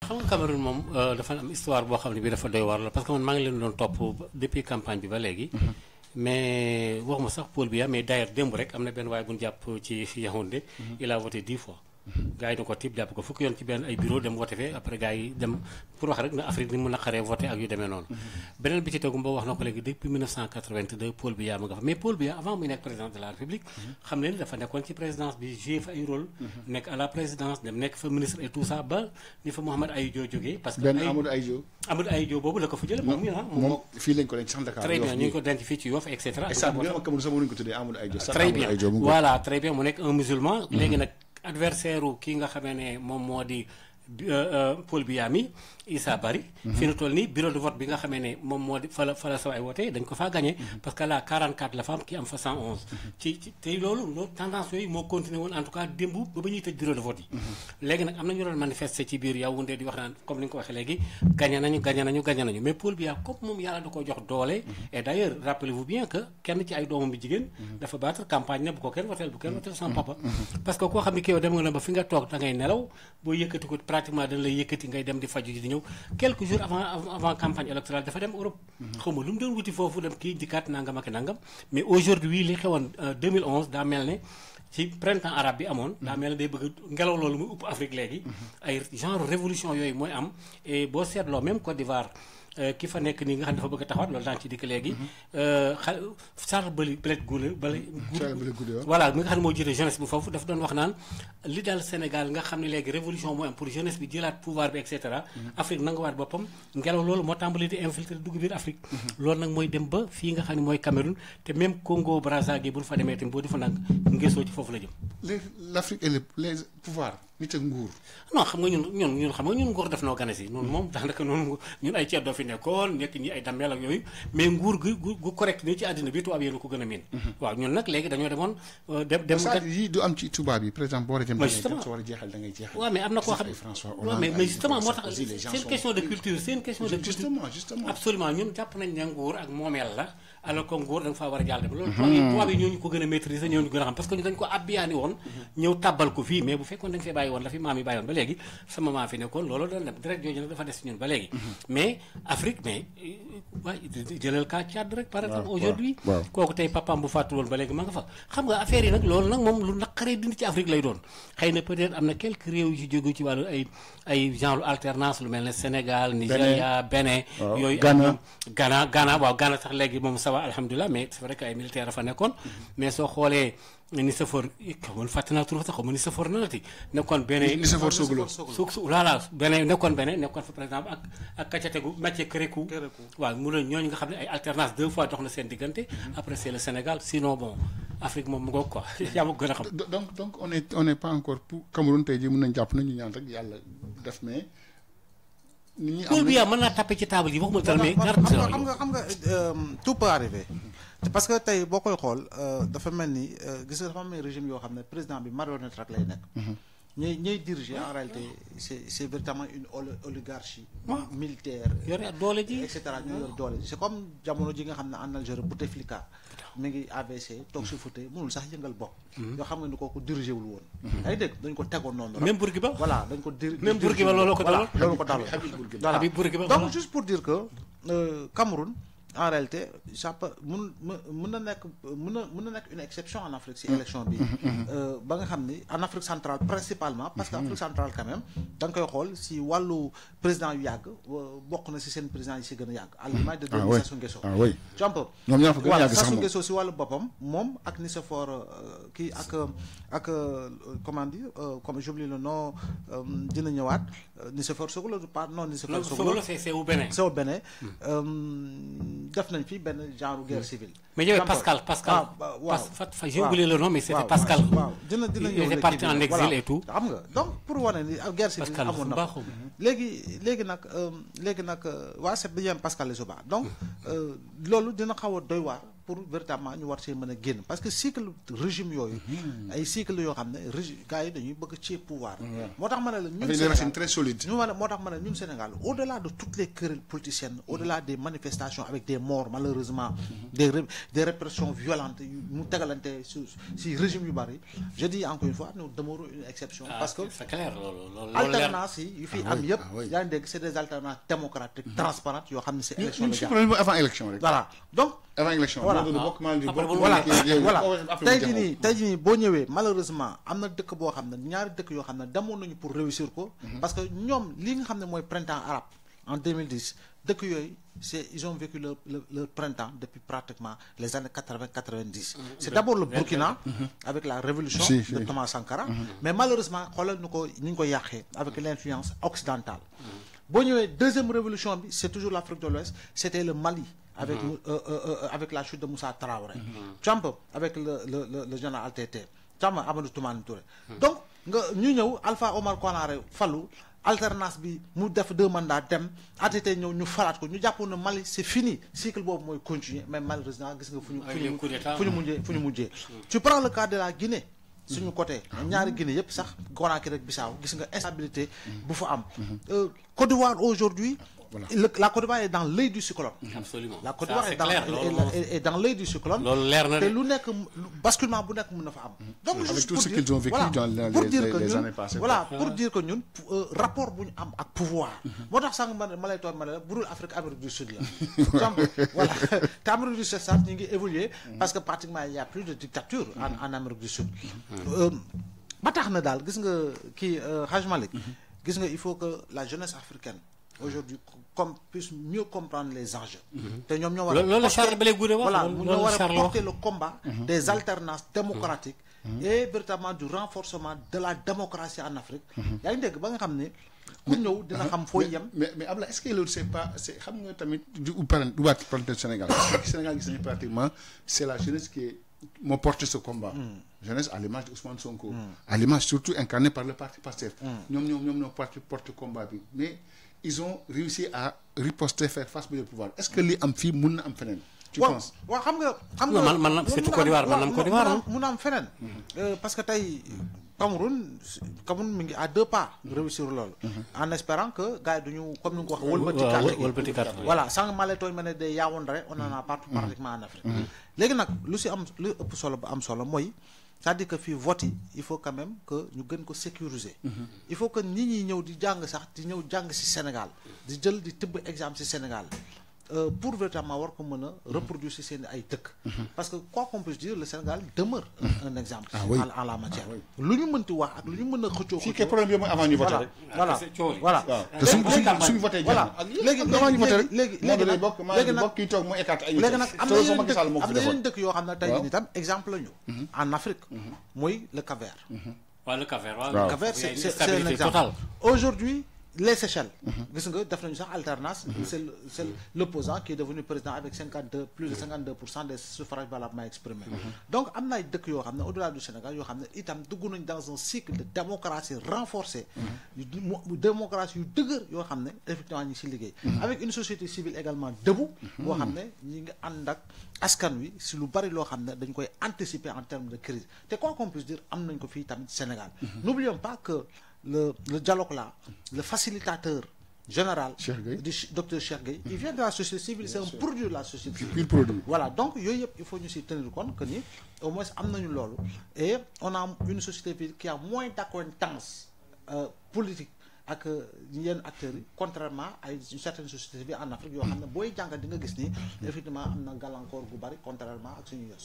xam nga Cameroun moom dafa am histoire boo xam ne bii dafa doy war la parce que man maa ngi leen doon topp depuis campagne bi ba léegi. mais waxuma sax Paul Biya mais d'ailleurs démb rek am na benn waaye bu ñu jàpp ci Yaoundé. il a voté 10 fois. gars yi na ko tiib jàpp ko fukki yoon ci benn ay bureau dem voté fee après gars yi dem pour wax rek na Afrique ni mu naqaree voté ak yu demee noonu. beneen bi ci tegu ba wax na ko léegi depuis 1982 Paul Biya ma nga fa mais Paul Biya avant muy nekk président de la République. xam ne ni dafa nekkoon ci présidence bi joué fa ay rôle. nekk à la présidence dem nekk fa ministre et tout ça ba ni fa Mouhamed Aydiou jógee. parce que benn Amadou Aydiou boobu la ko fa jëlee. moom fii lañ ko denc sax Dakar. très bien ñu ngi ko denc fii ci Yoff et cetera. très bien voilà très bien mu nekk un musulman. léegi nag adversaire kii nga xamee ne moom moo di Paul Biya mi Issa Bari fi nu toll nii bureau de vote bi nga xamee ne moom moo di fa la sa ay wote dañ ko faa gagné parce que là 44 la fa am kii am fa 111 ci tey loolu tendance yooyu moo continué woon en tout cas démb ba ñuy tëj bureau de vote yi léegi nag am na ñu doon manifester ci biir Yaoundé di wax naan comme ni nga ko waxee léegi gagné nañu mais Paul Biya comme moom yàlla da ko jox doole et d'ailleurs rappelez-vous bien que kenn ci ay doomam bi jigéen dafa battre campagne ne bu ko kenn woteel sama papa parce que koo xam ne kii yow dem nga na ba fi nga toog da ngay nelaw boo yëkkati ko pratiquement dañ lay yëkkati ngay dem di faju ji di ñëw quelques jours avant campagne électorale dafa dem Europe xaw ma lu mu doon wuti foofu dem kii dikkaat nangam ak nangam mais aujourd'hui li xewoon 2011 daa mel ne ci printemps arabe bi amoon daa mel ne day bëgg ngelaw loolu muy upp Afrique léegi ay genre révolution yooyu mooy am et boo seetloo même Côte d'Ivoire ki fa nekk nii nga xam ne dafa bëgg a taxawaat loolu daan ci dikk léegi Charles Blé Goudé voilà mi nga xam ne moo jiite jeunesse bi foofu dafa doon wax naan li daal Sénégal nga xam ne léegi révolution mooy am pour jeunesse bi jëlaat pouvoir bi et cetera Afrique nangawaat boppam ngelaw loolu moo tàmbali di infiltrer dugg biir Afrique loolu nag mooy dem ba fii nga xam ne mooy Cameroun te même Congo Brazza gi bu ñu fa demee tamit boo di fa nag ngeesoo ci foofu la jëm l'Afrique et les pouvoirs nit ak nguur non xam nga ñun xam nga ñun nguur def noo gane si ñun moom daanaka noonu ñun ay ceeb doo fi nekkoon nekk ñi ay dammeel ak yooyu mais nguur gu correct nii ci àddina bi tubaab yéen ko gën a miin waaw ñun nag léegi dañoo demoon dem yi du am ci tubaab yi par exemple boo war a jëm soo war a jeexal da ngay jeexal waaw mais am na koo xam waaw mais justement moo tax c'est une question de culture justement absolument ñun jàpp nañ ne nguur ak moomeel la alors que nguur da nga faa war a jàll dem loolu tubaab yi ñooñu ko gën a maîtriser ñooñu gën a xam parce que ñu dañ ko abbiyaani woon ñëw tàbbal ko fii mais bu fekkoon dañ fee bàyyi woon la fi maam yi bàyyi woon ba léegi sama maam fi nekkoon loolu doon dem direct jooju nag dafa des ñun ba léegi mais Afrique mais waaye jëlal kaa Tchad rek par exemple aujourd'hui kooku tey papaam bu fàttu woon ba léegi ma nga fa xam nga affaire yi nag loolu nag moom lu naqaree dindi ci Afrique lay doon xëy na peut-être am na quelques réew yu ci jóge ci wàllu ay genre alternance lu mel ne Sénégal Nigéria Bénin yooyu Ghana waaw Ghana sax léegi moom ça va alhamdulilah mais c'est vrai que ay militaires dafa nekkoon mais soo xoolee ni safor xamoon fàtte naa tur sax xamoon ni safor nanati nekkoon beneen ni safor Soglo voilà beneen nekkoon fa par exemple ak kacategu Mathieu Kérékou waaw mu ne ñooñu nga xam ne ay alternance 2 fois dox na seen diggante après c'est le Sénégal sinon bon Afrique moom mu ngoog quoi yaa ma gën a xam donc on n'est pas encore pour Cameroun tey jii mën nañu jàpp nañu ñaan rek yàlla def mais Paul Biya mën naa tapé ci table yi waxuma dara mais xam nga tout peut arriver parce que tey boo koy xool dafa mel ni gis nga dafa am régime yoo xam ne président bi marionnette rek lay nekk ñuy diriger en réalité c'est véritablement une oligarchie militaire yore doole ji et cetera ñoo yor doole ji c'est comme jamono ji nga xam ne en Algérie Bouteflika mi ngi AVC toog si fauteuil mënul sax yëngal bopp yoo xam nga ni kooku dirigé wul woon ay dégg dañ ko tegoon noonu même Bourguiba voilà dañ ko même Bourguiba loolu ko daloon voilà donc juste pour dire que Cameroun en réalité ça peut mën na nekk une exception en Afrique si élection bi ba nga xam ni en Afrique centrale principalement parce que Afrique centrale quand même da nga koy xool si wàllu président yu yàgg bokk na si seen président yi si gën a yàgg à l'image de Sassou Nguesso jump voilà Sassou Nguesso si wàllu boppam moom ak Nicéphore kii ak comment dire comme j'oublie le nom dina ñëwaat Nicéphore Soglo pas non Nicéphore Soglo c'est au Bénin def nañ fi benn genre guerre civile. mais yow Pascal j'ai oublié le nom mais c'était Pascal. waaw dina il était parti en exil et tout. xam nga donc pour wane ni guerre civile amoon na léegi nag waa c'est bien Pascal Lissouba donc loolu dina xaw a doy waar pour véritablement ñu war see mën a génn parce que cycle régime yooyu ay cycle yoo xam ne régime gars yi dañuy bëgg ci pouvoir moo tax ma ne la ñun avec des racines très solides moo tax ma ne ñun Sénégal au-delà de toutes les querelles politiciennes au-delà des manifestations avec des morts malheureusement des répressions violentes yu mu tegalante si régime yu bari je dis encore une fois nous demeurons une exception parce que c'est clair loolu alternance yi yu fi am yëpp yaa ngi dégg c'est des alternances démocratiques transparentes yoo xam ne c'est élection légale avant élection rek voilà donc avant élection voilà tey jii nii boo ñëwee malheureusement am na dëkk boo xam ne ñaari dëkk yoo xam ne demoon nañu pour réussir ko parce que ñoom li nga xam ne mooy printemps arabe en 2010 dëkk yooyu ils ont vécu le printemps depuis pratiquement les années 80-90 c'est d'abord le Burkina avec la révolution de Thomas Sankara mais malheureusement xoolal ñu ñu ko yàqee avec l'influence occidentale boo ñëwee deuxième révolution bi c'est toujours l'Afrique de l'Ouest c'était le Mali avec la chute de Moussa Traoré Tchamba avec le général TT Tchamba Amadou Toumani Touré donc nga ñu ñëw Alpha Omar Konaré fallu alternance bi mu def 2 mandats dem ATT ñëw ñu falaat ko ñu jàppoon ne Mali c'est fini cycle boobu mooy continuer mais malheureusement gis nga fu ñu mujjee tu prends le cas de la Guinée suñu côté ñaari Guinée yëpp sax Conakry rek Bissau gis nga instabilité bu fa am Côte d'Ivoire aujourd'hui la Côte d'Ivoire est dans l'œil du cyclone. Absolument. La Côte d'Ivoire est dans l'œil du cyclone. te lu nekk basculement bu nekk mën na fa am. donc avec tout ce qu'ils ont vécu dans les années passées. voilà pour dire que ñun rapport bu ñu am ak pouvoir. moo tax sànq ma lay toog ma ne la budul Amérique du Sud la. donc voilà te Amérique du Sud sax ñu ngi évoluer parce que pratiquement il y a plus de dictature en Amérique du Sud. ba tax na daal gis nga kii Hadj Malick gis nga il faut que la jeunesse africaine. aujourd'hui puisse mieux comprendre les enjeux te ñoom ñoo war a porter le combat des alternances démocratiques et véritablement du renforcement de la démocratie en Afrique yaa ngi dégg ba nga xam ne ku ñëw dina xam fooy yem mais Abla est-ce que loolu c'est xam nga tamit du waat parenthèse Sénégal parce que Sénégal gis nañu pratiquement c'est la jeunesse qui moo porté ce combat jeunesse à l'image de Ousmane Sonko à l'image surtout incarnée par le parti Pastef ñoom ñoo porté combat bi mais ils ont réussi à riposter faire face au pouvoir est-ce que li am fii mun na am feneen. tu penses waaw xam nga. man surtout Côte d'Ivoire man am Côte d'Ivoire mun na am feneen. parce que tey Cameroun mi ngi à 2 pas. réussir loolu. en espérant que gars yi duñu comme ni nga ko waxee. wëlbati carte voilà sànq maa lay tooñ ma ne de Yaoundé on en a partout pratiquement en Afrique. léegi nag lu ëpp solo ba am solo mooy. c'est-à-dire que fii vote yi il faut quand même que ñu gën ko sécuriser. il faut que nit ñi ñëw di jàng sax di ñëw jàng ci Sénégal di jël di tëbb exemple ci Sénégal pour véritablement war ko mën a reproduire ci seen ay dëkk. parce que quoi qu'on puisse dire le Sénégal demeure un exemple. en la matière. lu ñu mënti wax ak lu ñu mën a xëccoo. fii kay problème bi mooy avant ñu voter rek. voilà te suñu voté voilà léegi bokk kii toog mu écarte ay léegi nag am na yeneen dëkk yoo xam ne tey jii tam exemple la ñu. en Afrique. mooy le Cap-Vert. waaw le Cap-Vert le Cap-Vert c'est un exemple. Aujourd'hui les Seychelles. gis nga def nañu sax alternance. c'est l'opposant qui est devenu président avec plus de 52% des suffrages valablement exprimés. donc am na ay dëkk yoo xam ne au-delà du Sénégal yoo xam ne itam dugg nañu dans un cycle de démocratie renforcée. démocratie yu dëgër yoo xam ne effectivement ñu ci liggéey. avec une société civile également debout. boo xam ne ñi ngi ànd ak askan wi ci lu bari loo xam ne dañ koy anticiper en termes de crise te quoi qu'on puisse dire am nañ ko fii tamit Sénégal. n'oublions pas que le dialogue là le facilitateur général du docteur Cheikh Gueye il vient de la société civile c'est un produit de la société civile voilà donc yooyu yëpp il faut ñu ci tenir compte que ni au moins am nañu loolu et on a une société civile qui a moins d'accointance politique ak yenn acteurs yi contrairement à une certaine société civile en Afrique yoo xam ne booy jàngat di nga gis ni effectivement am na gàllankoor gu bari contrairement ak suñu yos